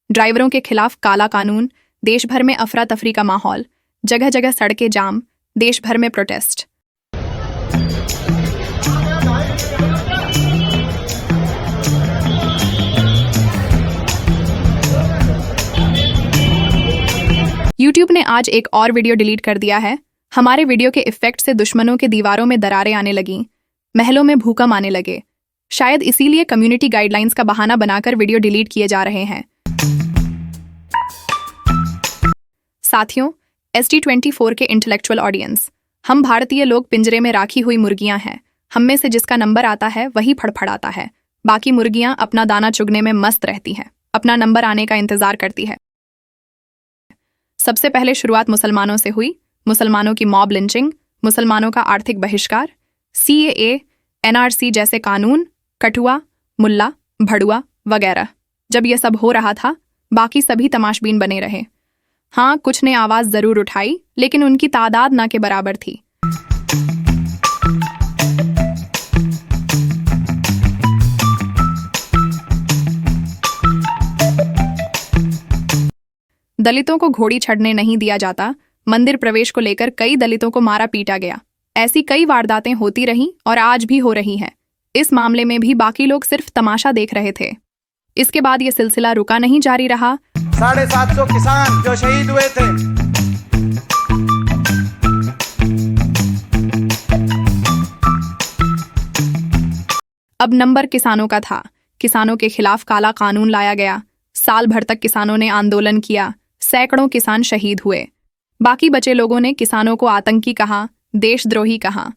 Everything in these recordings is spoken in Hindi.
ड्राइवरों के खिलाफ काला कानून, देश भर में अफरा तफरी का माहौल, जगह जगह सड़कें जाम, देश भर में प्रोटेस्ट। यूट्यूब ने आज एक और वीडियो डिलीट कर दिया है। हमारे वीडियो के इफेक्ट से दुश्मनों के दीवारों में दरारें आने लगीं, महलों में भूकंप आने लगे। शायद इसीलिए कम्युनिटी गाइडलाइंस का बहाना बनाकर वीडियो डिलीट किए जा रहे हैं। साथियों, SD24 के इंटेलेक्चुअल ऑडियंस, हम भारतीय लोग पिंजरे में राखी हुई मुर्गियां हैं। हम में से जिसका नंबर आता है वही फड़फड़ाता है। बाकी मुर्गियां अपना दाना चुगने में मस्त रहती हैं, अपना नंबर आने का इंतजार करती है। सबसे पहले शुरुआत मुसलमानों से हुई। मुसलमानों की मॉब लिंचिंग, मुसलमानों का आर्थिक बहिष्कार, CAA, NRC जैसे कानून, कठुआ, मुल्ला, भड़ुआ वगैरह। जब यह सब हो रहा था, बाकी सभी तमाशबीन बने रहे। हाँ, कुछ ने आवाज जरूर उठाई, लेकिन उनकी तादाद ना के बराबर थी। दलितों को घोड़ी चढ़ने नहीं दिया जाता। मंदिर प्रवेश को लेकर कई दलितों को मारा पीटा गया। ऐसी कई वारदातें होती रहीं और आज भी हो रही हैं। इस मामले में भी बाकी लोग सिर्फ तमाशा देख रहे थे। इसके बाद ये सिलसिला रुका नहीं, जारी रहा। 750 किसान जो शहीद हुए थे, अब नंबर किसानों का था। किसानों के खिलाफ काला कानून लाया गया। साल भर तक किसानों ने आंदोलन किया। सैकड़ों किसान शहीद हुए। बाकी बचे लोगों ने किसानों को आतंकी कहा, देशद्रोही कहा।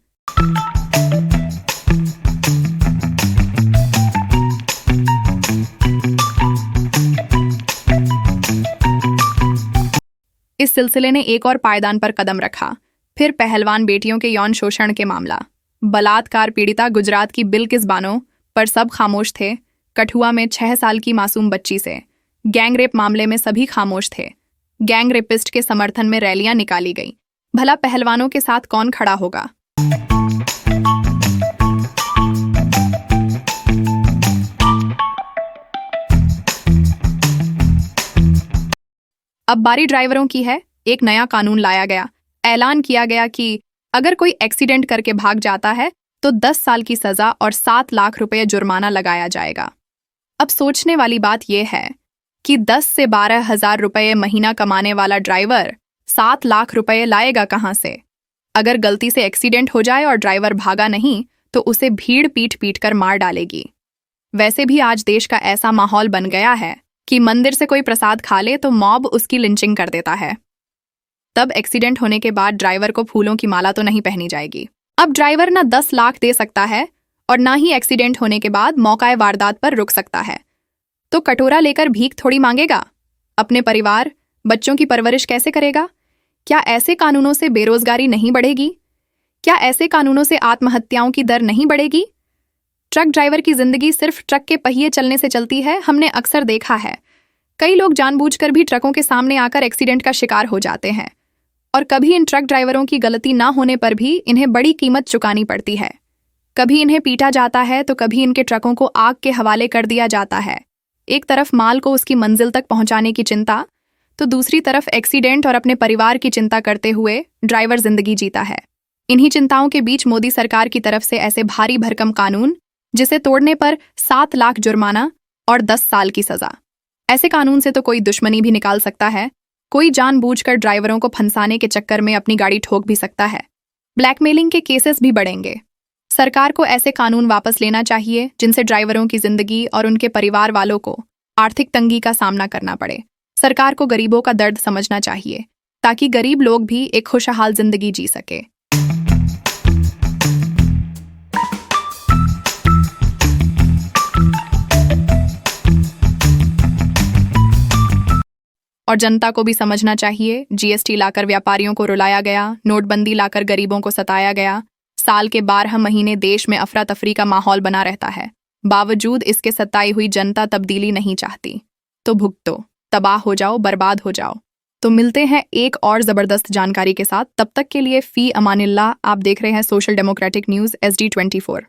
इस सिलसिले ने एक और पायदान पर कदम रखा। फिर पहलवान बेटियों के यौन शोषण के मामला। बलात्कार पीड़िता गुजरात की बिल्किस बानो, पर सब खामोश थे। कठुआ में 6 साल की मासूम बच्ची से। गैंग रेप मामले में सभी खामोश थे। गैंग रेपिस्ट के समर्थन में रैलियां निकाली गईं। भला पहलवानों के साथ कौन खड़ा होगा? अब बारी ड्राइवरों की है। एक नया कानून लाया गया। ऐलान किया गया कि अगर कोई एक्सीडेंट करके भाग जाता है तो 10 साल की सजा और 7 लाख रुपए जुर्माना लगाया जाएगा। अब सोचने वाली बात यह है कि 10 से 12 हजार रुपये महीना कमाने वाला ड्राइवर 7 लाख रुपए लाएगा कहां से? अगर गलती से एक्सीडेंट हो जाए और ड्राइवर भागा नहीं तो उसे भीड़ पीट पीट कर मार डालेगी। वैसे भी आज देश का ऐसा माहौल बन गया है कि मंदिर से कोई प्रसाद खा ले तो मॉब उसकी लिंचिंग कर देता है। तब एक्सीडेंट होने के बाद ड्राइवर को फूलों की माला तो नहीं पहनी जाएगी। अब ड्राइवर ना 10 लाख दे सकता है और ना ही एक्सीडेंट होने के बाद मौकाए वारदात पर रुक सकता है। तो कटोरा लेकर भीख थोड़ी मांगेगा। अपने परिवार, बच्चों की परवरिश कैसे करेगा? क्या ऐसे कानूनों से बेरोजगारी नहीं बढ़ेगी? क्या ऐसे कानूनों से आत्महत्याओं की दर नहीं बढ़ेगी? ट्रक ड्राइवर की जिंदगी सिर्फ ट्रक के पहिए चलने से चलती है। हमने अक्सर देखा है, कई लोग जानबूझकर भी ट्रकों के सामने आकर एक्सीडेंट का शिकार हो जाते हैं। और कभी इन ट्रक ड्राइवरों की गलती ना होने पर भी इन्हें बड़ी कीमत चुकानी पड़ती है। कभी इन्हें पीटा जाता है तो कभी इनके ट्रकों को आग के हवाले कर दिया जाता है। एक तरफ माल को उसकी मंजिल तक पहुंचाने की चिंता, तो दूसरी तरफ एक्सीडेंट और अपने परिवार की चिंता करते हुए ड्राइवर जिंदगी जीता है। इन्हीं चिंताओं के बीच मोदी सरकार की तरफ से ऐसे भारी भरकम कानून, जिसे तोड़ने पर 7 लाख जुर्माना और 10 साल की सजा। ऐसे कानून से तो कोई दुश्मनी भी निकाल सकता है। कोई जानबूझकर ड्राइवरों को फंसाने के चक्कर में अपनी गाड़ी ठोक भी सकता है। ब्लैकमेलिंग के केसेस भी बढ़ेंगे। सरकार को ऐसे कानून वापस लेना चाहिए जिनसे ड्राइवरों की जिंदगी और उनके परिवार वालों को आर्थिक तंगी का सामना करना पड़े। सरकार को गरीबों का दर्द समझना चाहिए ताकि गरीब लोग भी एक खुशहाल जिंदगी जी सके। और जनता को भी समझना चाहिए, GST लाकर व्यापारियों को रुलाया गया, नोटबंदी लाकर गरीबों को सताया गया। साल के 12 महीने देश में अफरा तफरी का माहौल बना रहता है। बावजूद इसके सताई हुई जनता तब्दीली नहीं चाहती। तो भुगतो, तबाह हो जाओ, बर्बाद हो जाओ। तो मिलते हैं एक और जबरदस्त जानकारी के साथ। तब तक के लिए फी अमानिल्लाह। आप देख रहे हैं सोशल डेमोक्रेटिक न्यूज़ SD24।